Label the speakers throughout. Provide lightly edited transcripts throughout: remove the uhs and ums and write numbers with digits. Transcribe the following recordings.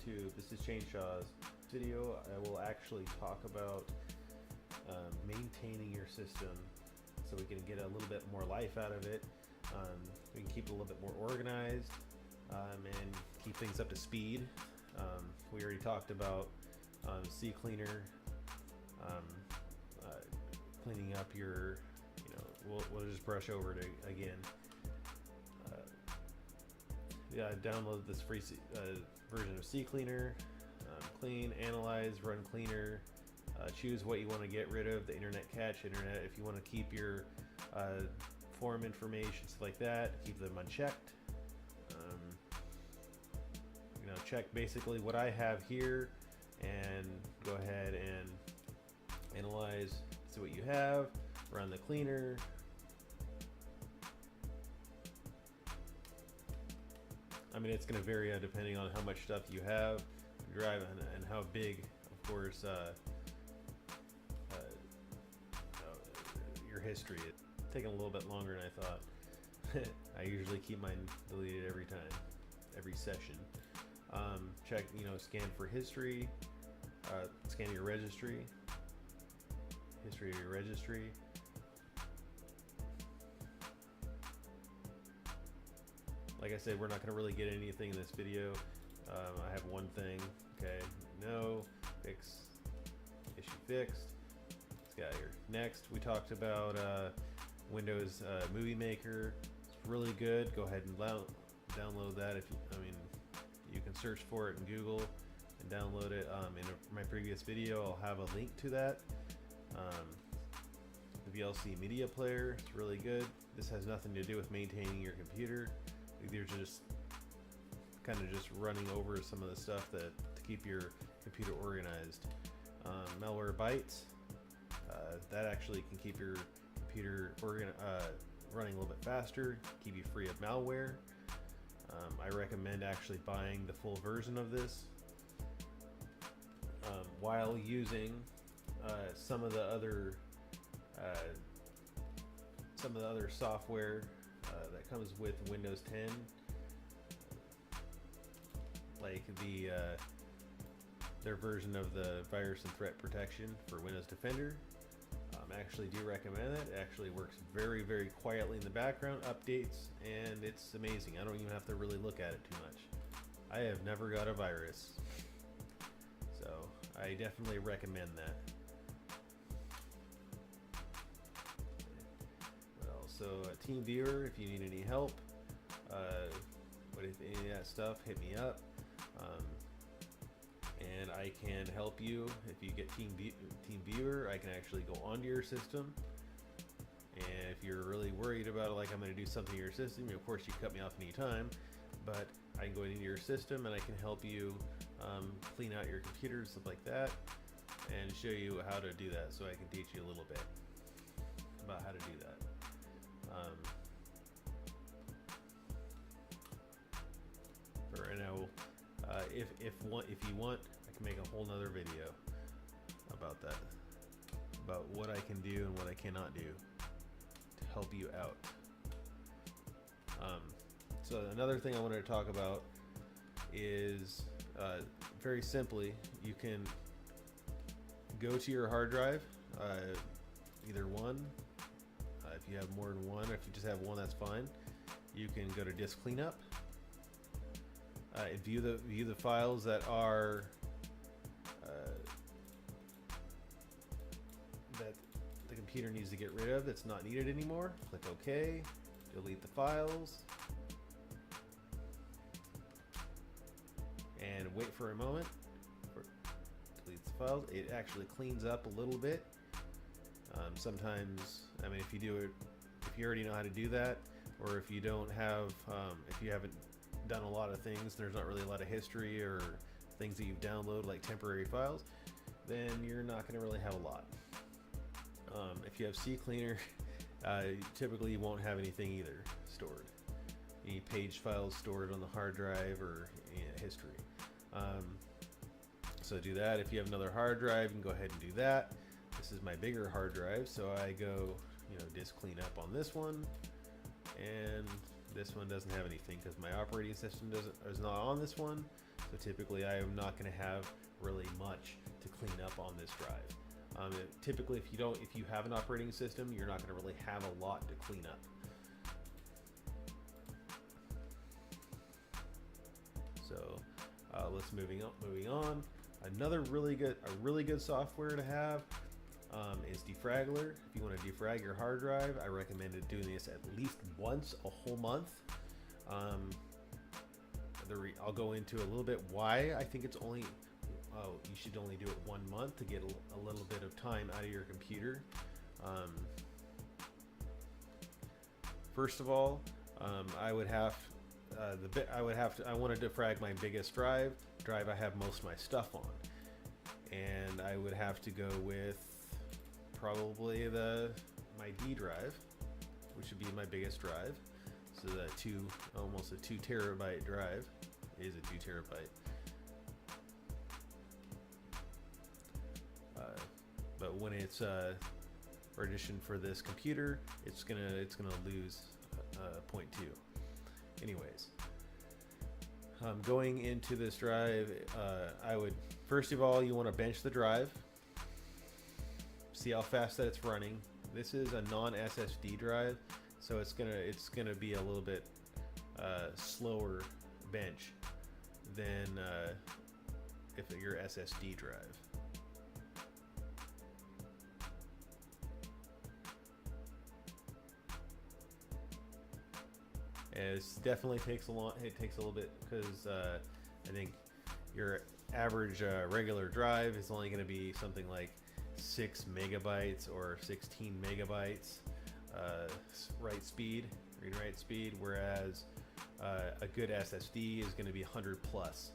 Speaker 1: YouTube. This is Shaw's video. I will actually talk about maintaining your system so we can get a little bit more life out of it. We can keep it a little bit more organized and keep things up to speed. We already talked about CCleaner, cleaning up your, we'll just brush over it again. Yeah, download this free version of CCleaner. Clean, analyze, run cleaner. Choose what you want to get rid of, the internet cache, if you want to keep your form information, stuff like that, keep them unchecked. Check basically what I have here and go ahead and analyze, see what you have, run the cleaner. I mean, it's going to vary depending on how much stuff you have, drive, and how big, of course, your history. It's taking a little bit longer than I thought. I usually keep mine deleted every time, every session. Check, scan for history, scan your registry, history of your registry. Like I said, we're not going to really get anything in this video. I have one thing. Okay, no, fix, issue fixed. Let's get out of here. Next, we talked about Windows Movie Maker. It's really good. Go ahead and download that. You can search for it in Google and download it. In my previous video, I'll have a link to that. The VLC media player, it's really good. This has nothing to do with maintaining your computer. They're just kind of just running over some of the stuff to keep your computer organized. Malware Bytes, that actually can keep your computer running a little bit faster, keep you free of malware. I recommend actually buying the full version of this while using some of the other software that comes with Windows 10, like their version of the virus and threat protection for Windows Defender. I actually do recommend it. It actually works very, very quietly in the background, updates, and it's amazing. I don't even have to really look at it too much. I have never got a virus, so I definitely recommend that. So TeamViewer, if you need any help with any of that stuff, hit me up, and I can help you. If you get TeamViewer, I can actually go onto your system, and if you're really worried about it, like I'm going to do something to your system, of course you cut me off anytime, but I can go into your system and I can help you clean out your computer, stuff like that, and show you how to do that. So I can teach you a little bit about how to do that. For right now, if you want, I can make a whole nother video about that, about what I can do and what I cannot do to help you out. So another thing I wanted to talk about is very simply, you can go to your hard drive, either one. If you have more than one, or if you just have one, that's fine. You can go to disk cleanup, and view the files that are that the computer needs to get rid of, that's not needed anymore. Click OK, delete the files, and wait for a moment. Deletes the files. It actually cleans up a little bit. Sometimes, if you do it, if you already know how to do that, or if you don't have, if you haven't done a lot of things, there's not really a lot of history or things that you've downloaded, like temporary files, then you're not going to really have a lot. If you have CCleaner, typically you won't have anything either stored, any page files stored on the hard drive or history. So do that. If you have another hard drive, you can go ahead and do that. This is my bigger hard drive, so I go, disk clean up on this one, and this one doesn't have anything because my operating system is not on this one. So typically I am not going to have really much to clean up on this drive. Typically if you have an operating system, you're not going to really have a lot to clean up. So let's moving on. Another really good software to have is Defragler. If you want to defrag your hard drive, I recommend doing this at least once a whole month. I'll go into a little bit why I think it's only you should only do it 1 month to get a little bit of time out of your computer. First of all, I want to defrag my biggest drive I have most of my stuff on, and I would have to go with probably my D drive, which would be my biggest drive. So that almost a 2 terabyte drive is a 2 terabyte. But when it's partitioned for this computer, it's gonna lose 0.2. Anyways, going into this drive, I would first of all, you want to bench the drive, see how fast that it's running. This is a non-SSD drive, so it's gonna be a little bit slower bench than if your SSD drive. It definitely takes it takes a little bit because I think your average regular drive is only going to be something like 6 megabytes or 16 megabytes read and write speed, whereas a good SSD is going to be 100 plus.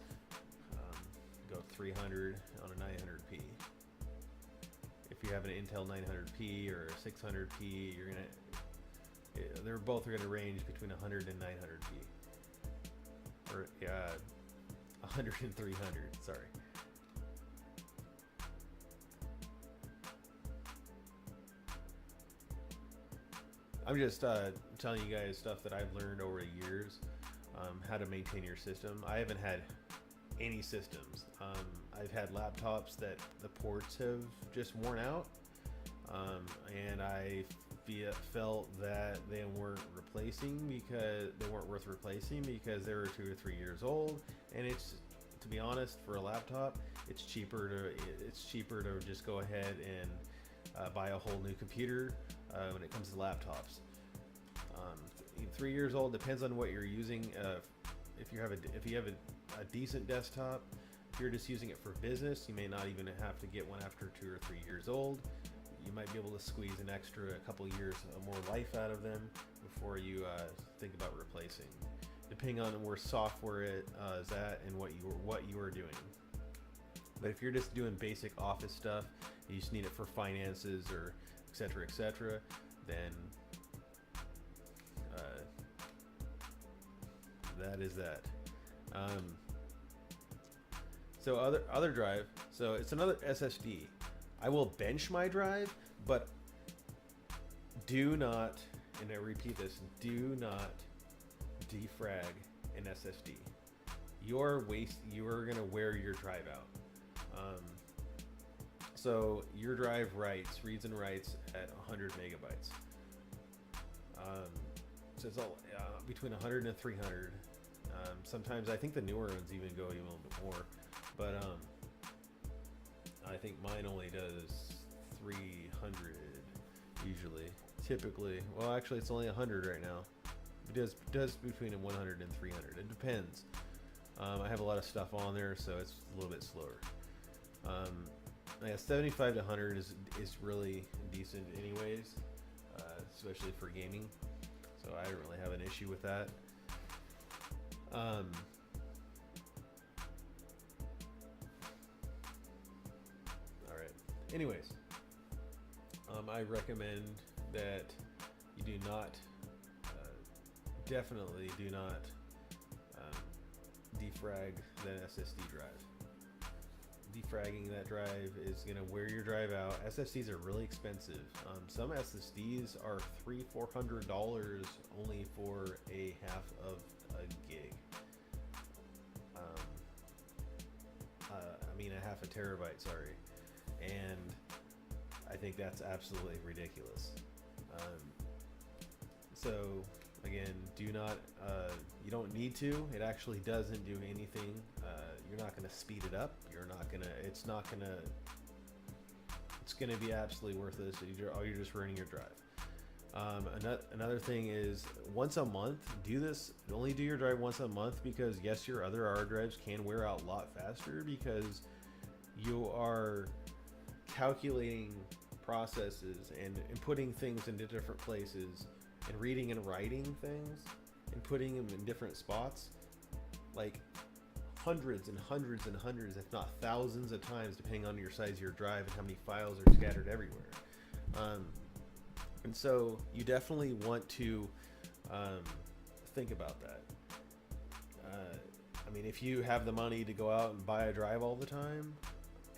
Speaker 1: Go 300 on a 900p. If you have an Intel 900p or a 600p, they're both going to range between 100 and 900p, or 100 and 300. Sorry. I'm just telling you guys stuff that I've learned over the years, how to maintain your system. I haven't had any systems. I've had laptops that the ports have just worn out, and I felt that they weren't worth replacing because they were 2 or 3 years old. And it's, to be honest, for a laptop, it's cheaper to just go ahead and buy a whole new computer when it comes to laptops. 3 years old depends on what you're using. If you have a decent desktop, if you're just using it for business, you may not even have to get one after 2 or 3 years old. You might be able to squeeze an extra couple years more life out of them before you think about replacing, depending on where software is at and what you are doing. But if you're just doing basic office stuff, you just need it for finances or etc., then that is that. So other drive. So it's another SSD. I will bench my drive, but do not, and I repeat this, do not defrag an SSD. You are gonna wear your drive out. So your drive reads and writes at 100 megabytes. So it's all between 100 and 300. Sometimes I think the newer ones even go even a little bit more, but I think mine only does 300 usually. Typically, well, actually, it's only 100 right now. It does between 100 and 300. It depends. I have a lot of stuff on there, so it's a little bit slower. Yeah, 75 to 100 is really decent, anyways, especially for gaming. So I don't really have an issue with that. Anyways, I recommend that you do not, definitely do not defrag that SSD drive. Defragging that drive is going to wear your drive out. SSDs are really expensive. Some SSDs are $300-400 only for a half of a gig. mean a half a terabyte, sorry. And I think that's absolutely ridiculous. So again, do not, you don't need to. It actually doesn't do anything. You're not going to speed it up. You're not going to, it's going to be absolutely worthless. You're just ruining your drive. Another thing is once a month, do this. Only do your drive once a month, because yes, your other hard drives can wear out a lot faster because you are calculating processes and putting things into different places and reading and writing things and putting them in different spots, like hundreds and hundreds and hundreds, if not thousands of times, depending on your size of your drive and how many files are scattered everywhere. And so you definitely want to think about that. I mean, if you have the money to go out and buy a drive all the time,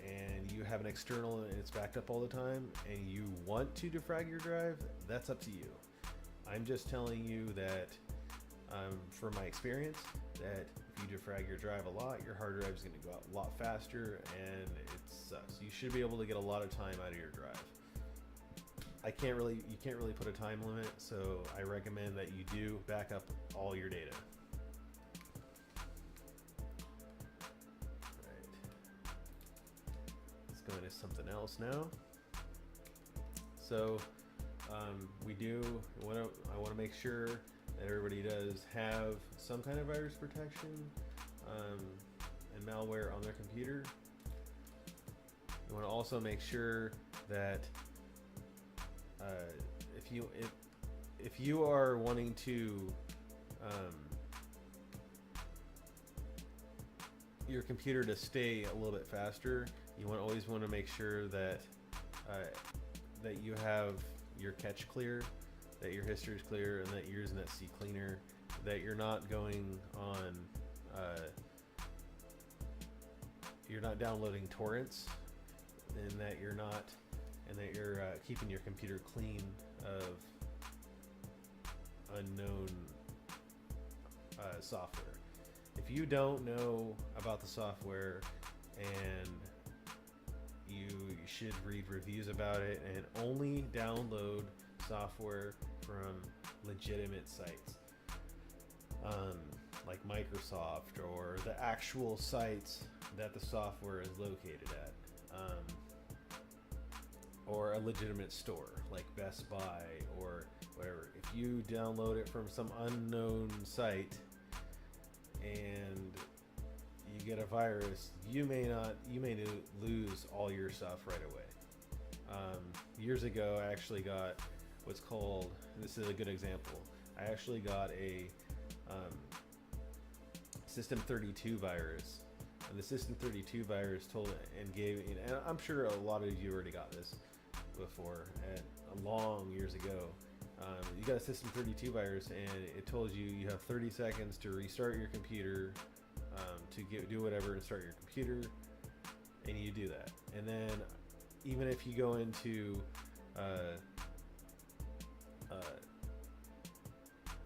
Speaker 1: and you have an external and it's backed up all the time, and you want to defrag your drive, that's up to you. I'm just telling you that from my experience, that if you defrag your drive a lot, your hard drive is going to go out a lot faster, and it sucks. You should be able to get a lot of time out of your drive. You can't really put a time limit, so I recommend that you do back up all your data. Go into something else now. So I want to make sure that everybody does have some kind of virus protection and malware on their computer. You want to also make sure that if you are wanting to your computer to stay a little bit faster, you always want to make sure that that you have your cache clear, that your history is clear, and that you're using that CCleaner, that you're not going on, you're not downloading torrents, and that you're keeping your computer clean of unknown software. If you don't know about the software, and you should read reviews about it, and only download software from legitimate sites, like Microsoft, or the actual sites that the software is located at, or a legitimate store like Best Buy or whatever. If you download it from some unknown site and you get a virus, you may lose all your stuff right away. Years ago, I actually got what's called, this is a good example, I actually got a System 32 virus, and the System 32 virus and I'm sure a lot of you already got this before, long years ago. You got a System 32 virus, and it told you have 30 seconds to restart your computer, to do whatever and start your computer, and you do that. And then even if you go into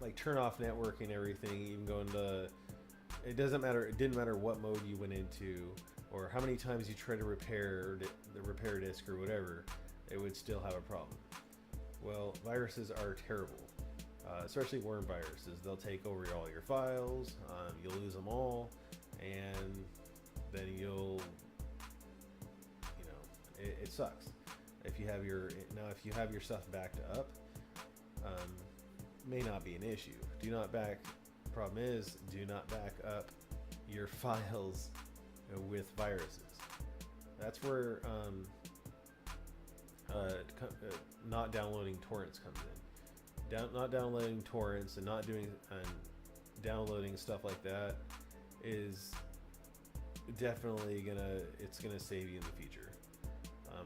Speaker 1: like turn off network and everything, even go into, it doesn't matter, it didn't matter what mode you went into or how many times you try to repair the repair disk or whatever, it would still have a problem. Well, viruses are terrible, especially worm viruses. They'll take over all your files, you'll lose them all, and then it sucks. If you have your stuff backed up, may not be an issue. Problem is, do not back up your files with viruses. That's where not downloading torrents comes in. Not downloading torrents and not doing downloading stuff like that is definitely gonna save you in the future.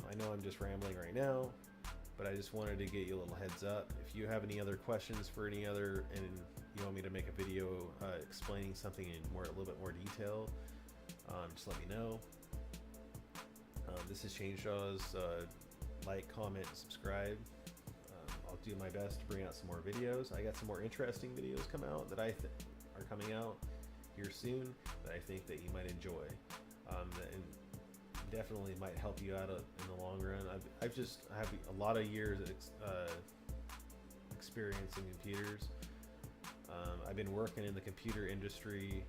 Speaker 1: I know I'm just rambling right now, but I just wanted to get you a little heads up. If you have any other questions for and you want me to make a video explaining something in a little bit more detail, just let me know. This is Chaneshaw's. Like, comment, subscribe. I'll do my best to bring out some more videos. I got some more interesting videos are coming out here soon that I think that you might enjoy. And definitely might help you out in the long run. I have a lot of years experience in computers. I've been working in the computer industry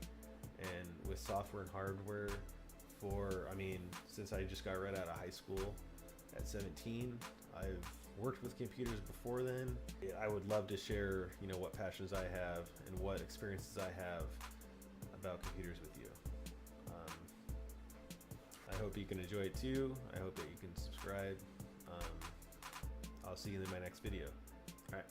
Speaker 1: and with software and hardware since I just got right out of high school at 17. I've worked with computers before then. I would love to share, what passions I have and what experiences I have about computers with you. I hope you can enjoy it too. I hope that you can subscribe. I'll see you in my next video. All right.